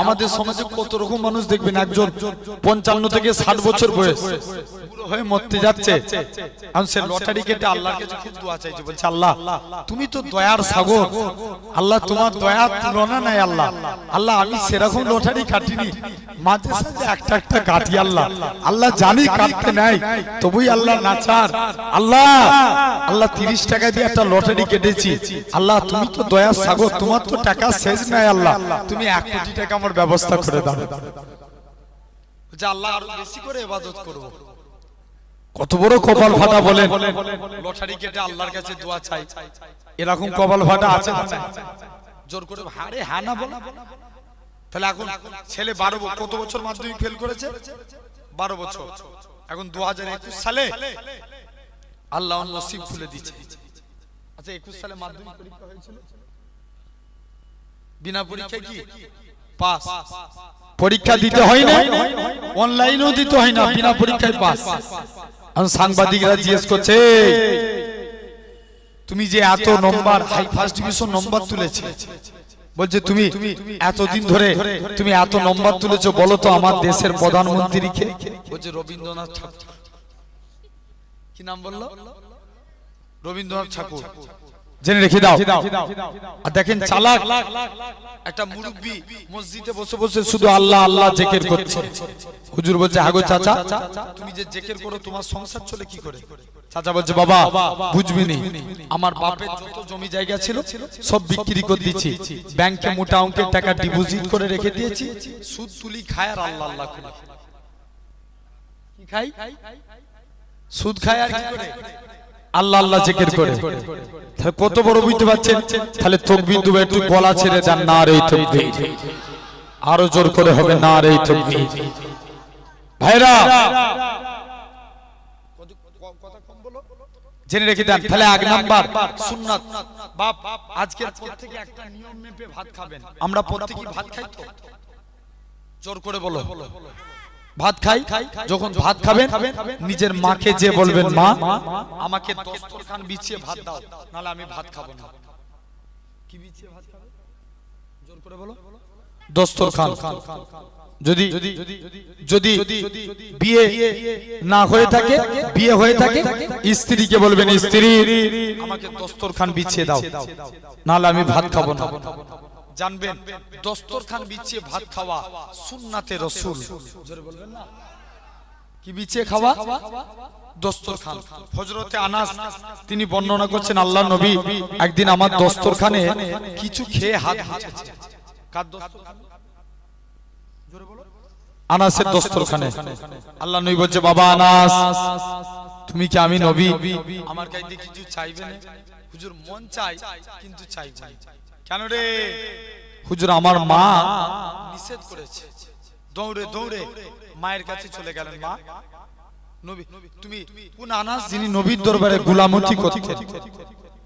আমাদের সমাজে কত রকম মানুষ দেখবেন, একজন 55 থেকে 60 বছর বয়স, বুড়ো হয়ে মরতে যাচ্ছে, আর সে লটারি কেটে আল্লাহর কাছে খুব দোয়া চাইছে, বলছে আল্লাহ তুমি তো দয়ার সাগর, আল্লাহ তোমার দয়ার তুলনা নাই আল্লাহ, আল্লাহ আমি সেরকম লটারি কাটিনি, মাঝে সাঝে একটা একটা কাটি আল্লাহ, আল্লাহ জানি কাটতে নাই, তবুই আল্লাহ নাচার, আল্লাহ আল্লাহ 30 টাকা দিয়ে একটা লটারি কেটেছি, আল্লাহ তুমি তো দয়ার সাগর, তোমার তো টাকা শেষ নাই আল্লাহ, তুমি 1 কোটি টাকা আমার ব্যবস্থা করে দাও। যে আল্লাহ আরো বেশি করে ইবাদত করব। কত বড় কপাল ফাটা বলেন, লটারি কেটে আল্লাহর কাছে দোয়া চাই। এরকম কপাল ফাটা আছে না? জোর করে হারে হ্যাঁ না বল। তাহলে এখন ছেলে 12, কত বছর মাধ্যমিক ফেল করেছে? 12 বছর। এখন 2021 সালে আল্লাহ নসিব খুলে দিয়েছে। আচ্ছা 21 সালে মাধ্যমিক পরীক্ষা হয়েছিল, বিনা পরীক্ষায় কি পাস? পরীক্ষা দিতে হয় না, অনলাইনেও দিতে হয় না, বিনা পরীক্ষায় পাস। এখন সাংবাদিকরা জিজ্ঞেস করছে, তুমি যে এত নম্বর, হাই ফার্স্ট ডিভিশন নম্বর তুলেছে, বলছে তুমি এতদিন ধরে তুমি এত নম্বর তুলেছো, বলো তো আমার দেশের প্রধানমন্ত্রী কে? বলছে রবীন্দ্রনাথ ঠাকুর। কি নাম বললো? রবীন্দ্রনাথ ঠাকুর। জেনে রেখে দাও। আর দেখেন চালাক একটা মুরব্বি মসজিদে বসে বসে শুধু আল্লাহ আল্লাহ জিকির করছে। হুজুর বলছে হাগো চাচা, তুমি যে জিকির করো তোমার সংসার চলে কি করে? চাচা বলছে বাবা বুঝবি নি, আমার বাপের যত জমি জায়গা ছিল সব বিক্রি করে দিয়েছি, ব্যাংকে মোটা অঙ্কের টাকা ডিপোজিট করে রেখে দিয়েছি, সুদ তুলি খায় আর আল্লাহ আল্লাহ করে। কি খাই? সুদ খায় আর কি করে? আল্লাহ আল্লাহ জিকির করে। তাহলে কত বড় বুঝতে পারছেন? তাহলে তাকবীর দিবে, একটু গলা ছেড়ে দেন, নারে তাকবীর, আরো জোর করে হবে নারে তাকবীর। ভাইরা কথা কম বলো, জেনে রেখে দেন। তাহলে 1 নাম্বার সুন্নাত, বাপ আজকের পর থেকে একটা নিয়ম মেপে ভাত খাবেন। আমরা প্রত্যেকই ভাত খাই তো? জোর করে বলো ভাত খাই। যখন ভাত খাবেন নিজের মাকে যে বলবেন, মা আমাকে দস্তরখান বিছিয়ে ভাত দাও, নাহলে আমি ভাত খাবো না। কি বিছিয়ে ভাত খাবে? জোর করে বলো। দস্তরখান। যদি যদি বিয়ে না হয়ে থাকে, বিয়ে হয়ে থাকে, স্ত্রীকে বলবেন, স্ত্রী আমাকে দস্তরখান বিছিয়ে দাও, নাহলে আমি ভাত খাবো না। জানবেন দস্তরখান বিছিয়ে ভাত খাওয়া সুন্নাতে রাসূল। জোরে বলবেন না, কি বিছিয়ে খাওয়া? দস্তরখান। হযরতে আনাস তিনি বর্ণনা করছেন আল্লাহর নবী একদিন আমার দস্তরখানে কিছু খেয়ে হাত মুছেছে। কার দস্তরখান? জোরে বলো। আনাসের দস্তরখানে। আল্লাহর নবী বলছে, বাবা আনাস, তুমি কি আমি নবী আমার কাছে কিছু চাইবে না? হুজুর মন চাই কিন্তু চাইবে না। কেন রে? হুজুর আমার মা নিষেধ করেছে। দৌড়ে দৌড়ে মায়ের কাছে চলে গেলেন। মা, নবী তুমি কোন আনাস যিনি নবীর দরবারে গোলামতি করতেন?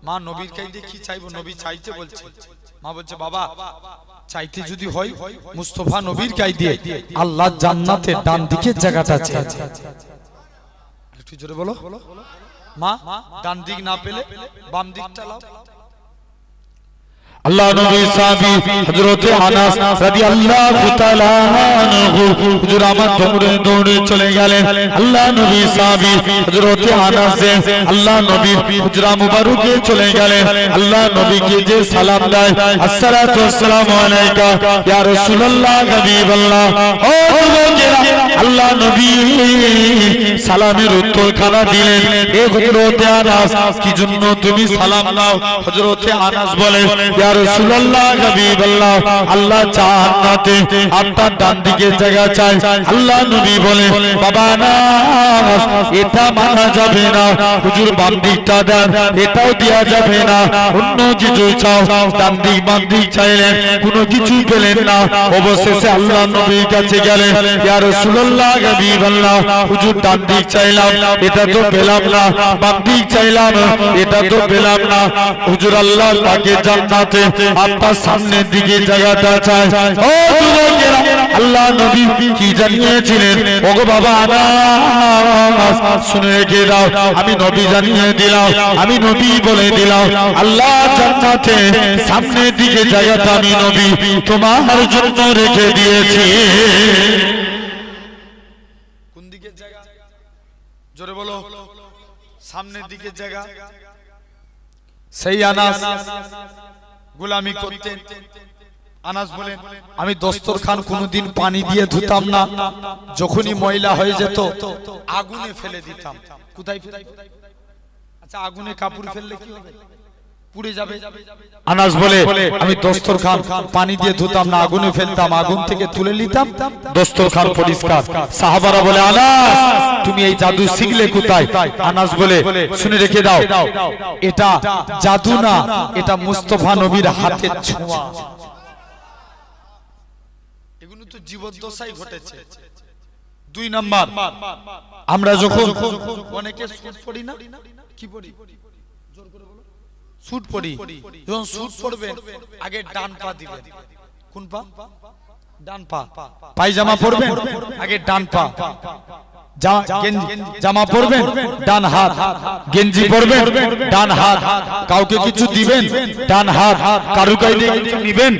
মা নবীর কাছে কি চাইবো? নবী চাইতে বলছে। মা বলছে, বাবা চাইতে যদি হয় মুস্তাফা নবীর কাছে দিয়ে আল্লাহ জান্নাতে ডান দিকের জায়গাটা চাই। একটু জোরে বলো। মা ডান দিক না পেলে বাম দিকটা লাও। আল্লাহ নবী সাহাবী হযরত আনাস রাদিয়াল্লাহু তাআলা আনহু হুজুর আমার দৌড়ে দৌড়ে চলে গেলেন। আল্লাহ নবী সাহাবী হযরত আনাস আল্লাহ নবীর হুজরা মুবারকে চলে গেলেন। আল্লাহ নবীকে যে সালাম দেয়, আসসালাতু ওয়াসসালামু আলাইকা ইয়া রাসূলুল্লাহ হাবিবাল্লাহ। ও যুবকেরা, আল্লাহ নবী সালামের উত্তর খানা দিলেন, এ হযরত আনাস কি জন্য তুমি সালাম দাও? হযরত আনাস বলে, ইয়া রাসূলুল্লাহ হাবিবাল্লাহ, আল্লাহ জান্নাতে আপনার ডান দিকে জায়গা চাই। আল্লাহ নবী বলে, বাবা না এটা মানা যাবে না, হুজুর বাম দিকটা দেন, এটাও দেয়া যাবে না। অন্য কিছু চাও, ডান দিক বাম দিক চাইলেন, কোনো কিছু পেলেন না। অবশেষে আল্লাহ নবীর কাছে গেলেন, ইয়া রাসূলুল্লাহ হাবিবাল্লাহ, হুজুর ডান দিক চাইলাম, এটা তো পেলাম না, বাম দিক চাইলাম, এটা তো পেলাম না। হুজুর আল্লাহ তাকে জান্নাতে আপনার সামনের দিকে জায়গাটা চাই। ও যুবকেরা, আল্লাহ নবী কি জানিয়েছিলেন? ওগো বাবা আনাস, শুনে রেখে দাও, আমি নবী জানিয়ে দিলাম, আমি নবী বলে দিলাম, আল্লাহ জান্নাতে সামনের দিকে জায়গাটা আমি নবী তোমার জন্য রেখে দিয়েছি। কোন দিকের জায়গা? জোরে বলো। সামনের দিকের জায়গা। সেই আনাস গোলামি করতেন। আনাস বলেন, আমি দস্তরখান কোনোদিন পানি দিয়ে ধুতাম না, যখনই ময়লা হয়ে যেত আগুনে ফেলে দিতাম। কোথায় ফেলে? আচ্ছা, আগুনে কাপড় ফেললে কি হবে? পুড়ে যাবে। আনাস বলে, আমি দস্তরখান পানি দিয়ে ধুতাম না, আগুনে ফেলতাম, আগুন থেকে তুলে নিতাম, দস্তরখান পরিষ্কার। সাহাবারা বলে, আনাস তুমি এই জাদু শিখলে কোথায়? আনাস বলে, শুনে রেখে দাও, এটা জাদু না, এটা মুস্তাফা নবীর হাতের ছোঁয়া। এগুলো তো জীবদ্দশায় ঘটেছে। 2 নাম্বার, আমরা যখন অনেকে সুট পড়ি না, কি পড়ি? জোর করে বলো। সুট পড়ি। যখন সুট পড়বেন আগে ডান পা দিবেন। কোন পা? ডান পা। পায়জামা পরবেন আগে ডান পা। জামা পরবেন ডান হাত, গেঞ্জি পরবেন ডান হাত, কাউকে কিছু দিবেন ডান হাত, কারু কাইলে কিছু নিবেন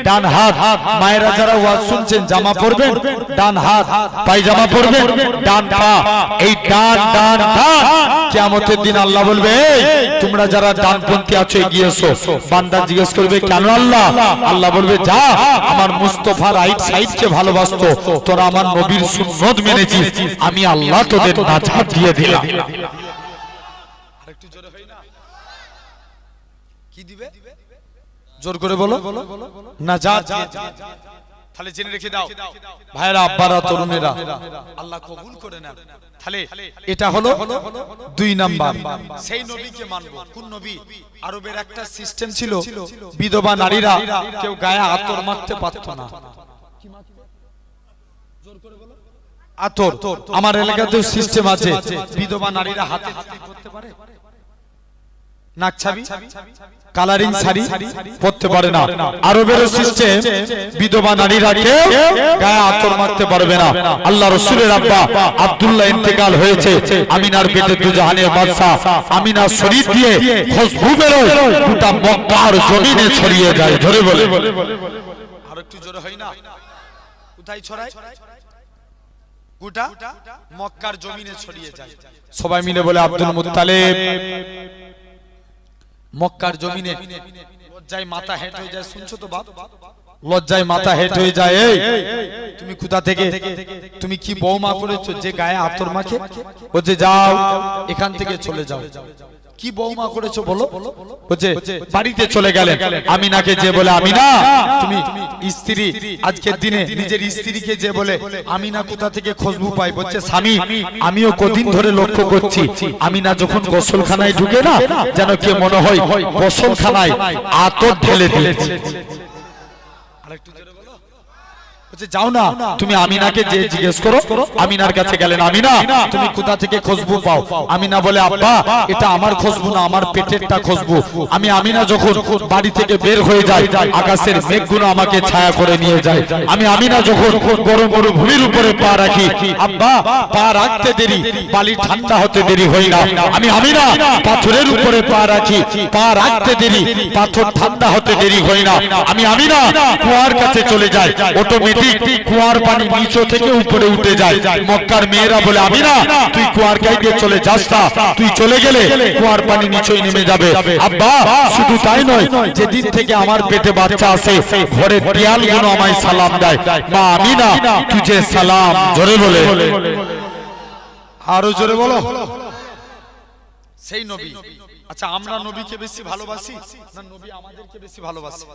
ডান হাত। মায়েরা যারা ওয়াজ শুনছেন জামা পরবেন ডান হাত, পায়জামা পরবেন ডান পা। এই ডান ডান ডান, কিয়ামতের দিন আল্লাহ বলবে, এই তোমরা যারা ডানপন্থী আছো এগিয়ে এসো। বান্দা জিজ্ঞেস করবে, কেন আল্লাহ? আল্লাহ বলবে, যা আমার মুস্তাফা রাইট সাইডকে ভালোবাসতো, তোরা আমার নবীর সুন্নাত মেনেছিস, আমি আল্লাহ তোদের নাজাত দিয়ে দিলাম। আরেকটু জোরে হয় না? কি দিবে? জোর করে বলো। নাজাত দিয়ে দিবে। তাহলে জেনে রেখে দাও ভাইরা, আব্বারা, তরুণেরা, আল্লাহ কবুল করে নেন। তাহলে এটা হলো 2 নাম্বার, সেই নবীকে মানবো। কোন নবী? আরবের একটা সিস্টেম ছিল, বিধবা নারীরা কেউ গায়ে আতর মাখতে পারতো না। আতর আমার এলাকাতেও সিস্টেম আছে, বিধবা নারীরা হাতে করতে পারে, নাক ছাবি, কালারিং শাড়ি পরতে পারে না। আরবের সিস্টেম, বিধবা নারীরা কেউ গায়ে আতর মাখতে পারবে না। আল্লাহ রাসূলের আব্বা আব্দুল্লাহ ইন্তেকাল হয়েছে, আমিনার পেটে দুজাহানের বাদশা আমিনা শরীফ দিয়ে খুশবু বেরোয়, গোটা মক্কার জমিনে ছড়িয়ে যায়। ধরে বলে, আর একটু জোরে হয় না? কোথায় ছড়ায়? গোটা মক্কার জমিনে ছড়িয়ে যায়। সবাই মিলে বলে, আব্দুল মুত্তালিব মক্কার জমিনে লজ্জায় মাথা হেঁট হয়ে যায়। শুনছো তো বাপ, লজ্জায় মাথা হেঁট হয়ে যায়। এই তুমি কোথা থেকে, তুমি কি বৌমা করেছো যে গায়ে আতর মাখে? বলছে যাও এখান থেকে চলে যাও। কি বৌমা করেছো বলো? বলছে বাড়িতে চলে গেলেন। আমিনাকে যে বলে আমিনা তুমি স্ত্রী, আজকের দিনে নিজের স্ত্রীকে যে বলে আমিনা কোথা থেকে খুশবু পাই? বলছে স্বামী আমিও কদিন ধরে লক্ষ্য করছি, আমিনা যখন গোসলখানায় ঢুকে না যেন কে মনে হয় গোসলখানায় আতর ঢেলে দিয়েছে। আরেকটু জোরে বলো। বলছে যাও না তুমি আমিনাকে যে জিজ্ঞেস করো। আমিনার কাছে গেলেন, আমিনা তুমি কোথা থেকে খুশবু পাও? আমিনা বলে আব্বা এটা আমার খুশবু না, আমার পেটেরটা খুশবু। আমি আমিনা যখন বাড়ি থেকে বের হয়ে যাই আকাশের মেঘগুলো আমাকে ছায়া করে নিয়ে যায়। আমি আমিনা যখন গরম গরম ভূমির উপরে পা রাখি, আব্বা পা রাখতে দেরি বালি ঠান্ডা হতে দেরি হয় না। আমি আমিনা পাথরের উপরে পা রাখি, পা রাখতে দেরি পাথর ঠান্ডা হতে দেরি হয় না। আমি আমিনা কুয়ার কাছে চলে যাই, অটোমেটিক কুয়ার পানি নিচে থেকে উপরে উঠে যায়। মক্কার মেয়েরা বলে আমিনা তুই কুয়ার কাছে চলে যাস না, তুই চলে গেলে কুয়ার পানি নিচেই নেমে যাবে। আব্বা শুধু তাই নয়, যেদিন থেকে আমার পেটে বাচ্চা আসে ঘরের দেয়ালগুলো আমায় সালাম দেয়। মা আমিনা তুঝে সালাম। জোরে বলে, আরো জোরে বলো। সেই নবী। আচ্ছা আমরা নবীকে বেশি ভালোবাসি না নবী আমাদেরকে বেশি ভালোবাসে?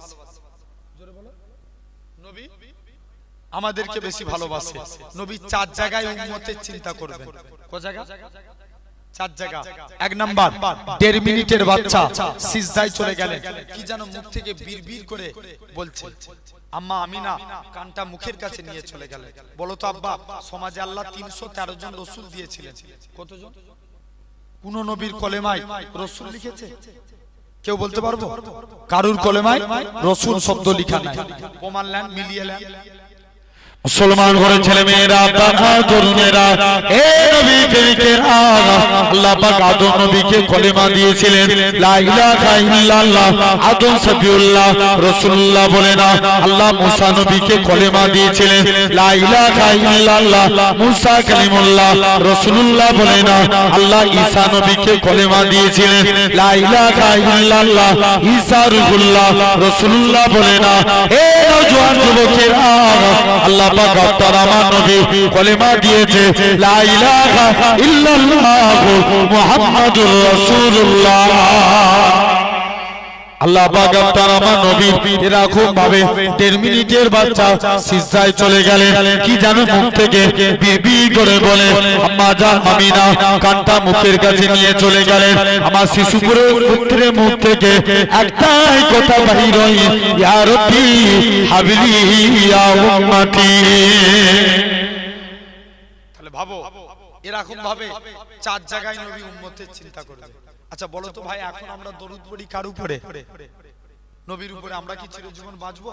জোরে বলো। নবী আমাদেরকে বেশি ভালোবাসে। নবী চার জায়গায় উম্মতের চিন্তা করবেন। কোন জায়গা? চার জায়গা। এক নাম্বার 1.5 মিনিটের বাচ্চা সিজদায় চলে গেলেন, কি যেন মুখ থেকে বিড়বিড় করে বলছে, আম্মা আমিনা কানটা মুখের কাছে নিয়ে চলে গেলেন। বলো তো আব্বা সমাজে আল্লাহ 313 জন রাসূল দিয়েছিলেন, কতজন? কোন নবীর কলেমায় রাসূল লিখেছে? কেউ বলতে পারবো? কারুর কলেমায় রাসূল শব্দ লেখা নাই। প্রমাণ নেন, মিলিয়ে নেন। মুসলমান ঘরের ছেলে মেয়েরা, তরুণেরা, এ নবী প্রেমিকেরা, আল্লাহ পাক আদম নবীকে কলেমা দিয়েছিলেন লা ইলাহা ইল্লাল্লাহ। আদম সফিউল্লাহ রাসূলুল্লাহ বলে না। আল্লাহ মুসা নবীকে কলেমা দিয়েছিলেন লা ইলাহা ইল্লাল্লাহ। মুসা কালিমুল্লাহ রাসূলুল্লাহ বলে না। আল্লাহ ঈসা নবীকে কলেমা দিয়েছিলেন লা ইলাহা ইল্লাল্লাহ। ঈসা রূহুল্লাহ রাসূলুল্লাহ বলে না। এ নওজোয়ান যুবকেরা, আল্লাহ পাক আপনার আমার নবী কলেমা দিয়েছে লা ইলাহা ইল্লাল্লাহ মুহাম্মাদুর রাসূলুল্লাহ। আল্লাহ পাক আপনার আমার নবী এরকম ভাবে 1.5 মিনিটের বাচ্চা সিজদায় চলে গেলেন, কি জানো মুখ থেকে বিবি করে বলে আম্মা জান আমিনা কানটা মুখের কাছে নিয়ে চলে গেলেন। আমার শিশু পুত্রের মুখ থেকে একটাই কথা বাহির হয়, ইয়া রাব্বি হাবলি ইয়া উম্মতি। তাহলে ভাবো এরকম ভাবে চার জায়গায় নবী উম্মতের চিন্তা করবে। আচ্ছা বলো তো ভাই এখন আমরা দরুদ পড়ি কার উপরে? নবীর উপরে। আমরা কি চিরজীবন বাঁচবো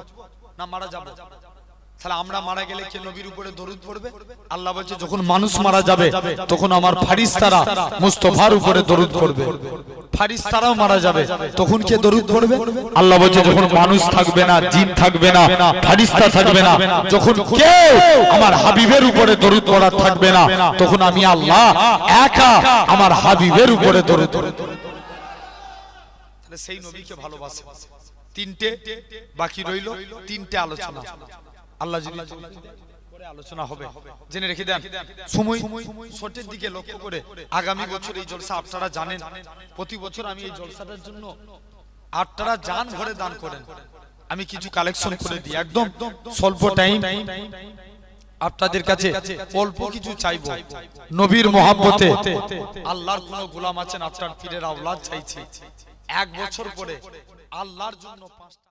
না মারা যাব? তাহলে আমরা মারা গেলে কে নবীর উপরে দরুদ পড়বে? আল্লাহ বলছে যখন মানুষ মারা যাবে তখন আমার ফারিস্তারা মুস্তাফার উপরে দরুদ পড়বে। ফারিস্তারাও মারা যাবে তখন কে দরুদ পড়বে? আল্লাহ বলছে যখন মানুষ থাকবে না, জিন থাকবে না, ফারিস্তা থাকবে না, যখন কেউ আমার হাবিবের উপরে দরুদ পড়া থাকবে না, তখন আমি আল্লাহ একা আমার হাবিবের উপরে দরুদ পড়ব। তাহলে সেই নবীকে ভালোবাসে। তিনটে বাকি রইল, তিনটে আলোচনা আল্লাহ যদি করে আলোচনা হবে, জেনে রেখে দেন। সময় শর্টের দিকে লক্ষ্য করে আগামী বছর এই জলসা আপনারা জানেন, প্রতি বছর আমি এই জলসাটার জন্য আপনারা জান ভরে দান করেন। আমি কিছু কালেকশন করে দিই, একদম স্বল্প টাইম আপনাদের কাছে অল্প কিছু চাইবো। নবীর মহব্বতে আল্লাহর কোন গোলাম আছেন আপনার পীরের আওলাদ চাইছি, 1 বছর পরে আল্লাহর জন্য 5টা